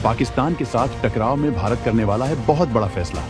पाकिस्तान के साथ टकराव में भारत करने वाला है बहुत बड़ा फैसला।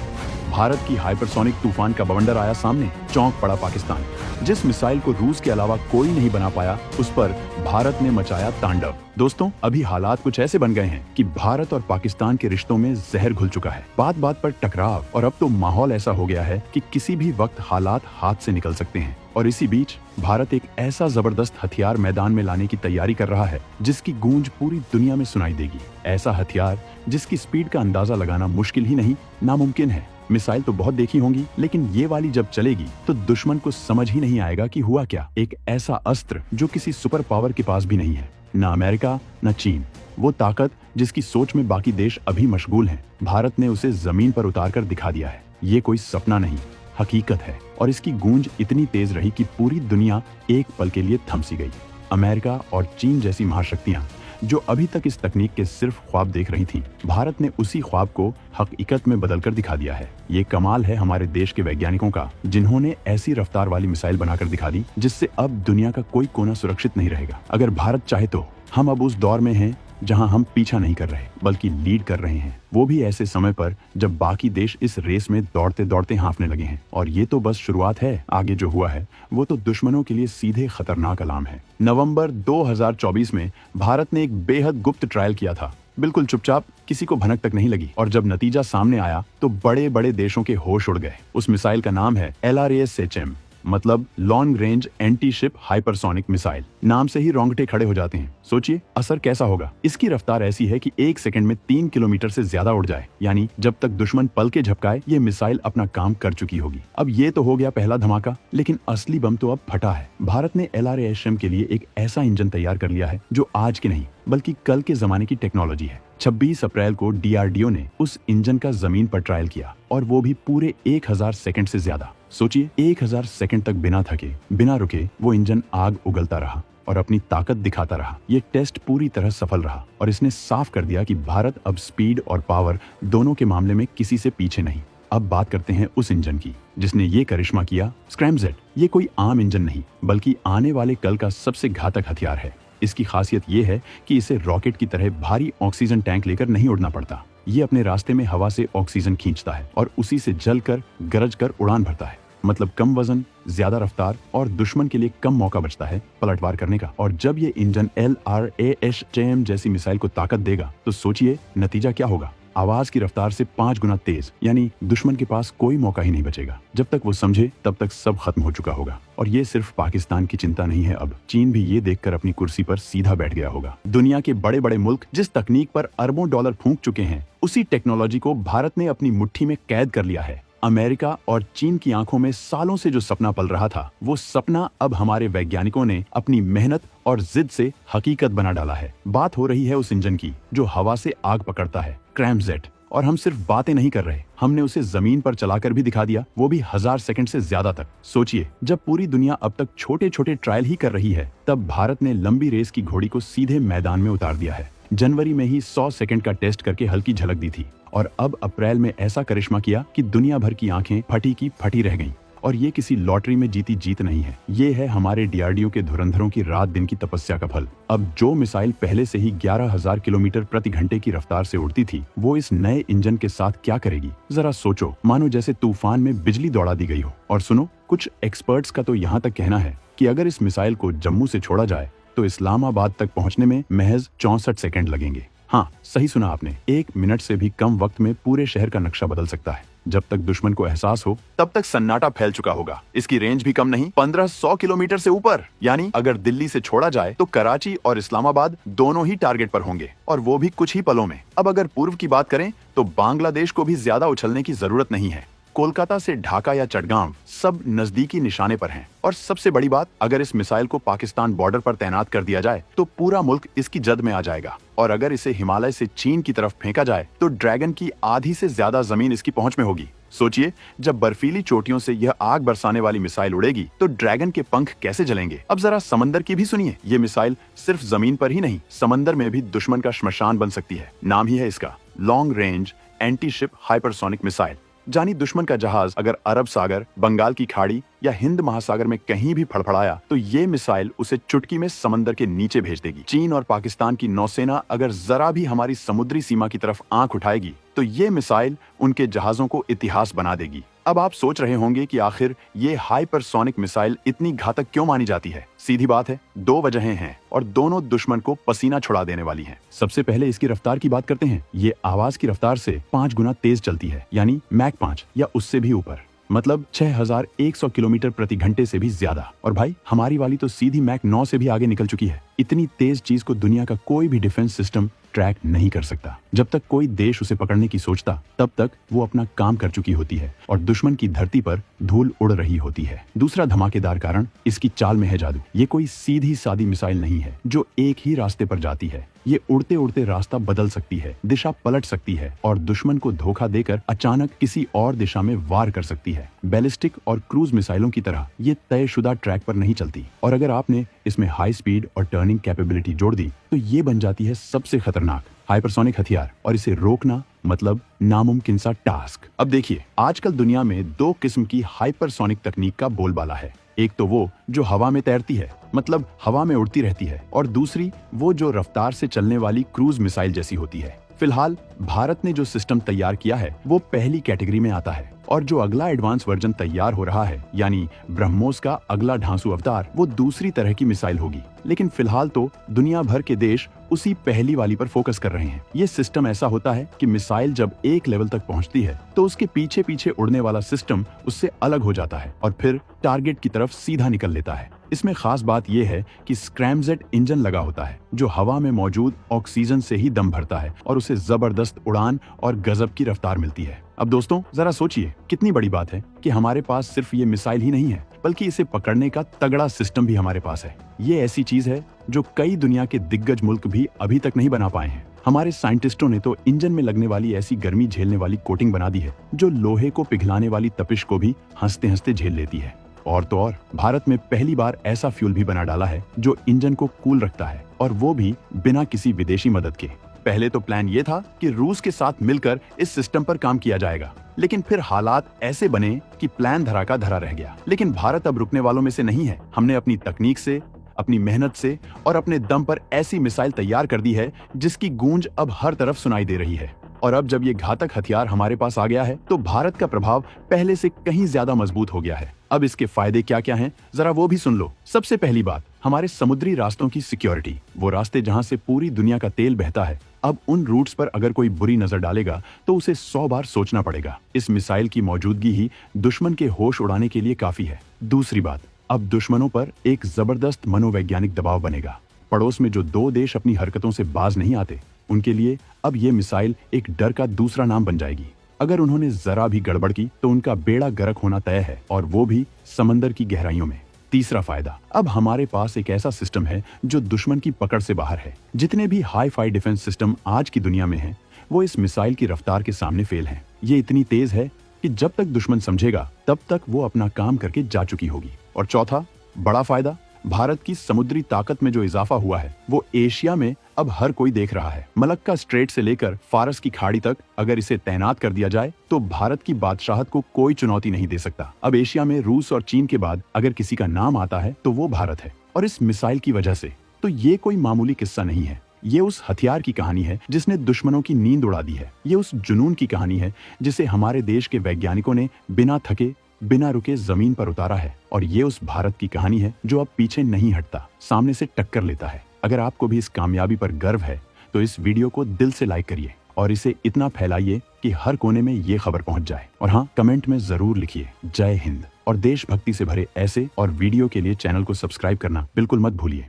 भारत की हाइपरसोनिक तूफान का बवंडर आया सामने, चौंक पड़ा पाकिस्तान। जिस मिसाइल को रूस के अलावा कोई नहीं बना पाया, उस पर भारत ने मचाया तांडव। दोस्तों, अभी हालात कुछ ऐसे बन गए हैं कि भारत और पाकिस्तान के रिश्तों में जहर घुल चुका है। बात बात पर टकराव, और अब तो माहौल ऐसा हो गया है कि किसी भी वक्त हालात हाथ से निकल सकते हैं। और इसी बीच भारत एक ऐसा जबरदस्त हथियार मैदान में लाने की तैयारी कर रहा है जिसकी गूंज पूरी दुनिया में सुनाई देगी। ऐसा हथियार जिसकी स्पीड का अंदाजा लगाना मुश्किल ही नहीं, नामुमकिन है। मिसाइल तो बहुत देखी होंगी, लेकिन ये वाली जब चलेगी तो दुश्मन को समझ ही नहीं आएगा कि हुआ क्या। एक ऐसा अस्त्र जो किसी सुपर पावर के पास भी नहीं है, न अमेरिका न चीन। वो ताकत जिसकी सोच में बाकी देश अभी मशगूल हैं, भारत ने उसे जमीन पर उतार कर दिखा दिया है। ये कोई सपना नहीं, हकीकत है। और इसकी गूंज इतनी तेज रही कि पूरी दुनिया एक पल के लिए थम सी गई। अमेरिका और चीन जैसी महाशक्तियां जो अभी तक इस तकनीक के सिर्फ ख्वाब देख रही थीं, भारत ने उसी ख्वाब को हकीकत में बदलकर दिखा दिया है। ये कमाल है हमारे देश के वैज्ञानिकों का, जिन्होंने ऐसी रफ्तार वाली मिसाइल बनाकर दिखा दी जिससे अब दुनिया का कोई कोना सुरक्षित नहीं रहेगा। अगर भारत चाहे तो हम अब उस दौर में हैं जहां हम पीछा नहीं कर रहे बल्कि लीड कर रहे हैं, वो भी ऐसे समय पर जब बाकी देश इस रेस में दौड़ते दौड़ते हाँफने लगे हैं। और ये तो बस शुरुआत है, आगे जो हुआ है वो तो दुश्मनों के लिए सीधे खतरनाक अलार्म है। नवंबर 2024 में भारत ने एक बेहद गुप्त ट्रायल किया था, बिल्कुल चुपचाप, किसी को भनक तक नहीं लगी। और जब नतीजा सामने आया तो बड़े बड़े देशों के होश उड़ गए। उस मिसाइल का नाम है LRASHM, मतलब long range anti ship hypersonic missile. नाम से ही रोंगटे खड़े हो जाते हैं। सोचिए असर कैसा होगा। इसकी रफ्तार ऐसी है कि 1 सेकंड में 3 किलोमीटर से ज्यादा उड़ जाए, यानी जब तक दुश्मन पल के झपकाए ये मिसाइल अपना काम कर चुकी होगी। अब ये तो हो गया पहला धमाका, लेकिन असली बम तो अब फटा है। भारत ने LRASM के लिए एक ऐसा इंजन तैयार कर लिया है जो आज के नहीं बल्कि कल के जमाने की टेक्नोलॉजी है। 26 अप्रैल को DRDO ने उस इंजन का जमीन पर ट्रायल किया, और वो भी पूरे 1000 सेकंड से ज्यादा। सोचिए 1000 सेकंड तक बिना थके बिना रुके वो इंजन आग उगलता रहा और अपनी ताकत दिखाता रहा। ये टेस्ट पूरी तरह सफल रहा और इसने साफ कर दिया कि भारत अब स्पीड और पावर दोनों के मामले में किसी से पीछे नहीं। अब बात करते हैं उस इंजन की जिसने ये करिश्मा किया, स्क्रैमजेट। ये कोई आम इंजन नहीं बल्कि आने वाले कल का सबसे घातक हथियार है। इसकी खासियत ये है कि इसे रॉकेट की तरह भारी ऑक्सीजन टैंक लेकर नहीं उड़ना पड़ता। ये अपने रास्ते में हवा से ऑक्सीजन खींचता है और उसी से जलकर गरज कर उड़ान भरता है। मतलब कम वजन, ज्यादा रफ्तार, और दुश्मन के लिए कम मौका बचता है पलटवार करने का। और जब ये इंजन LRASM जैसी मिसाइल को ताकत देगा तो सोचिए नतीजा क्या होगा। आवाज की रफ्तार से 5 गुना तेज, यानी दुश्मन के पास कोई मौका ही नहीं बचेगा। जब तक वो समझे तब तक सब खत्म हो चुका होगा। और ये सिर्फ पाकिस्तान की चिंता नहीं है, अब चीन भी ये देखकर अपनी कुर्सी पर सीधा बैठ गया होगा। दुनिया के बड़े बड़े मुल्क जिस तकनीक पर अरबों डॉलर फूंक चुके हैं, उसी टेक्नोलॉजी को भारत ने अपनी मुट्ठी में कैद कर लिया है। अमेरिका और चीन की आंखों में सालों से जो सपना पल रहा था, वो सपना अब हमारे वैज्ञानिकों ने अपनी मेहनत और जिद से हकीकत बना डाला है। बात हो रही है उस इंजन की जो हवा से आग पकड़ता है, स्क्रैमजेट। और हम सिर्फ बातें नहीं कर रहे, हमने उसे जमीन पर चलाकर भी दिखा दिया, वो भी 1000 सेकंड से ज्यादा तक। सोचिए, जब पूरी दुनिया अब तक छोटे छोटे ट्रायल ही कर रही है, तब भारत ने लंबी रेस की घोड़ी को सीधे मैदान में उतार दिया है। जनवरी में ही 100 सेकंड का टेस्ट करके हल्की झलक दी थी, और अब अप्रैल में ऐसा करिश्मा किया कि दुनिया भर की आंखें फटी की फटी रह गईं। और ये किसी लॉटरी में जीती जीत नहीं है, ये है हमारे DRDO के धुरंधरों की रात दिन की तपस्या का फल। अब जो मिसाइल पहले से ही 11,000 किलोमीटर प्रति घंटे की रफ्तार से उड़ती थी, वो इस नए इंजन के साथ क्या करेगी, जरा सोचो। मानो जैसे तूफान में बिजली दौड़ा दी गई हो। और सुनो, कुछ एक्सपर्ट्स का तो यहाँ तक कहना है कि अगर इस मिसाइल को जम्मू से छोड़ा जाए तो इस्लामाबाद तक पहुंचने में महज 64 सेकंड लगेंगे। हाँ, सही सुना आपने, 1 मिनट से भी कम वक्त में पूरे शहर का नक्शा बदल सकता है। जब तक दुश्मन को एहसास हो तब तक सन्नाटा फैल चुका होगा। इसकी रेंज भी कम नहीं, 1500 किलोमीटर से ऊपर। यानी अगर दिल्ली से छोड़ा जाए तो कराची और इस्लामाबाद दोनों ही टारगेट पर होंगे, और वो भी कुछ ही पलों में। अब अगर पूर्व की बात करें तो बांग्लादेश को भी ज्यादा उछलने की जरूरत नहीं है। कोलकाता से ढाका या चटगांव सब नजदीकी निशाने पर हैं। और सबसे बड़ी बात, अगर इस मिसाइल को पाकिस्तान बॉर्डर पर तैनात कर दिया जाए तो पूरा मुल्क इसकी जद में आ जाएगा। और अगर इसे हिमालय से चीन की तरफ फेंका जाए तो ड्रैगन की आधी से ज्यादा जमीन इसकी पहुंच में होगी। सोचिए, जब बर्फीली चोटियों से यह आग बरसाने वाली मिसाइल उड़ेगी तो ड्रैगन के पंख कैसे जलेंगे। अब जरा समंदर की भी सुनिए। ये मिसाइल सिर्फ जमीन पर ही नहीं, समंदर में भी दुश्मन का श्मशान बन सकती है। नाम ही है इसका, long range anti ship hypersonic missile. जानी दुश्मन का जहाज अगर अरब सागर, बंगाल की खाड़ी या हिंद महासागर में कहीं भी फड़फड़ाया तो ये मिसाइल उसे चुटकी में समंदर के नीचे भेज देगी। चीन और पाकिस्तान की नौसेना अगर जरा भी हमारी समुद्री सीमा की तरफ आंख उठाएगी तो ये मिसाइल उनके जहाजों को इतिहास बना देगी। अब आप सोच रहे होंगे कि आखिर ये हाइपरसोनिक मिसाइल इतनी घातक क्यों मानी जाती है। सीधी बात है, दो वजहें हैं और दोनों दुश्मन को पसीना छुड़ा देने वाली हैं। सबसे पहले इसकी रफ्तार की बात करते हैं। ये आवाज की रफ्तार से 5 गुना तेज चलती है, यानी मैक 5 या उससे भी ऊपर, मतलब 6100 किलोमीटर प्रति घंटे से भी ज्यादा। और भाई हमारी वाली तो सीधी मैक 9 से भी आगे निकल चुकी है। इतनी तेज चीज को दुनिया का कोई भी डिफेंस सिस्टम ट्रैक नहीं कर सकता। जब तक कोई देश उसे पकड़ने की सोचता तब तक वो अपना काम कर चुकी होती है और दुश्मन की धरती पर धूल उड़ रही होती है। दूसरा धमाकेदार कारण इसकी चाल में है जादू। ये कोई सीधी सादी मिसाइल नहीं है जो एक ही रास्ते पर जाती है। ये उड़ते उड़ते रास्ता बदल सकती है, दिशा पलट सकती है और दुश्मन को धोखा देकर अचानक किसी और दिशा में वार कर सकती है। बैलिस्टिक और क्रूज मिसाइलों की तरह ये तयशुदा ट्रैक पर नहीं चलती और अगर आपने इसमें हाई स्पीड और टर्निंग कैपेबिलिटी जोड़ दी तो ये बन जाती है सबसे खतरनाक हाइपरसोनिक हथियार और इसे रोकना मतलब नामुमकिन सा टास्क। अब देखिए, आजकल दुनिया में 2 किस्म की हाइपरसोनिक तकनीक का बोलबाला है। एक तो वो जो हवा में तैरती है, मतलब हवा में उड़ती रहती है, और दूसरी वो जो रफ्तार से चलने वाली क्रूज मिसाइल जैसी होती है। फिलहाल भारत ने जो सिस्टम तैयार किया है वो पहली कैटेगरी में आता है और जो अगला एडवांस वर्जन तैयार हो रहा है यानी ब्रह्मोस का अगला ढांसू अवतार वो दूसरी तरह की मिसाइल होगी। लेकिन फिलहाल तो दुनिया भर के देश उसी पहली वाली पर फोकस कर रहे हैं। ये सिस्टम ऐसा होता है कि मिसाइल जब एक लेवल तक पहुंचती है तो उसके पीछे पीछे उड़ने वाला सिस्टम उससे अलग हो जाता है और फिर टारगेट की तरफ सीधा निकल लेता है। इसमें खास बात यह है कि स्क्रैमजेट इंजन लगा होता है जो हवा में मौजूद ऑक्सीजन से ही दम भरता है और उसे जबरदस्त उड़ान और गजब की रफ्तार मिलती है। अब दोस्तों जरा सोचिए, कितनी बड़ी बात है कि हमारे पास सिर्फ ये मिसाइल ही नहीं है बल्कि इसे पकड़ने का तगड़ा सिस्टम भी हमारे पास है। ये ऐसी चीज है जो कई दुनिया के दिग्गज मुल्क भी अभी तक नहीं बना पाए हैं। हमारे साइंटिस्टों ने तो इंजन में लगने वाली ऐसी गर्मी झेलने वाली कोटिंग बना दी है जो लोहे को पिघलाने वाली तपिश को भी हंसते हंसते झेल लेती है। और तो और भारत में पहली बार ऐसा फ्यूल भी बना डाला है जो इंजन को कूल रखता है और वो भी बिना किसी विदेशी मदद के। पहले तो प्लान ये था कि रूस के साथ मिलकर इस सिस्टम पर काम किया जाएगा, लेकिन फिर हालात ऐसे बने कि प्लान धरा का धरा रह गया। लेकिन भारत अब रुकने वालों में से नहीं है। हमने अपनी तकनीक से, अपनी मेहनत से और अपने दम पर ऐसी मिसाइल तैयार कर दी है जिसकी गूंज अब हर तरफ सुनाई दे रही है। और अब जब ये घातक हथियार हमारे पास आ गया है तो भारत का प्रभाव पहले से कहीं ज्यादा मजबूत हो गया है। अब इसके फायदे क्या क्या हैं, जरा वो भी सुन लो। सबसे पहली बात, हमारे समुद्री रास्तों की सिक्योरिटी। वो रास्ते जहां से पूरी दुनिया का तेल बहता है, अब उन रूट्स पर अगर कोई बुरी नजर डालेगा तो उसे 100 बार सोचना पड़ेगा। इस मिसाइल की मौजूदगी ही दुश्मन के होश उड़ाने के लिए काफी है। दूसरी बात, अब दुश्मनों पर एक जबरदस्त मनोवैज्ञानिक दबाव बनेगा। पड़ोस में जो 2 देश अपनी हरकतों से बाज नहीं आते, उनके लिए अब ये मिसाइल एक डर का दूसरा नाम बन जाएगी। अगर उन्होंने जरा भी गड़बड़ की तो उनका बेड़ा गर्क होना तय है, और वो भी समंदर की गहराइयों में। तीसरा फायदा, अब हमारे पास एक ऐसा सिस्टम है जो दुश्मन की पकड़ से बाहर है। जितने भी हाई फाई डिफेंस सिस्टम आज की दुनिया में हैं, वो इस मिसाइल की रफ्तार के सामने फेल हैं। ये इतनी तेज है कि जब तक दुश्मन समझेगा तब तक वो अपना काम करके जा चुकी होगी। और चौथा बड़ा फायदा, भारत की समुद्री ताकत में जो इजाफा हुआ है वो एशिया में अब हर कोई देख रहा है। मलक्का स्ट्रेट से लेकर फारस की खाड़ी तक अगर इसे तैनात कर दिया जाए तो भारत की बादशाहत को कोई चुनौती नहीं दे सकता। अब एशिया में रूस और चीन के बाद अगर किसी का नाम आता है तो वो भारत है। और इस मिसाइल की वजह से तो ये कोई मामूली किस्सा नहीं है। ये उस हथियार की कहानी है जिसने दुश्मनों की नींद उड़ा दी है। ये उस जुनून की कहानी है जिसे हमारे देश के वैज्ञानिकों ने बिना थके, बिना रुके जमीन पर उतारा है। और ये उस भारत की कहानी है जो अब पीछे नहीं हटता, सामने से टक्कर लेता है। अगर आपको भी इस कामयाबी पर गर्व है तो इस वीडियो को दिल से लाइक करिए और इसे इतना फैलाइए कि हर कोने में ये खबर पहुंच जाए। और हाँ, कमेंट में जरूर लिखिए जय हिंद। और देशभक्ति से भरे ऐसे और वीडियो के लिए चैनल को सब्सक्राइब करना बिल्कुल मत भूलिए।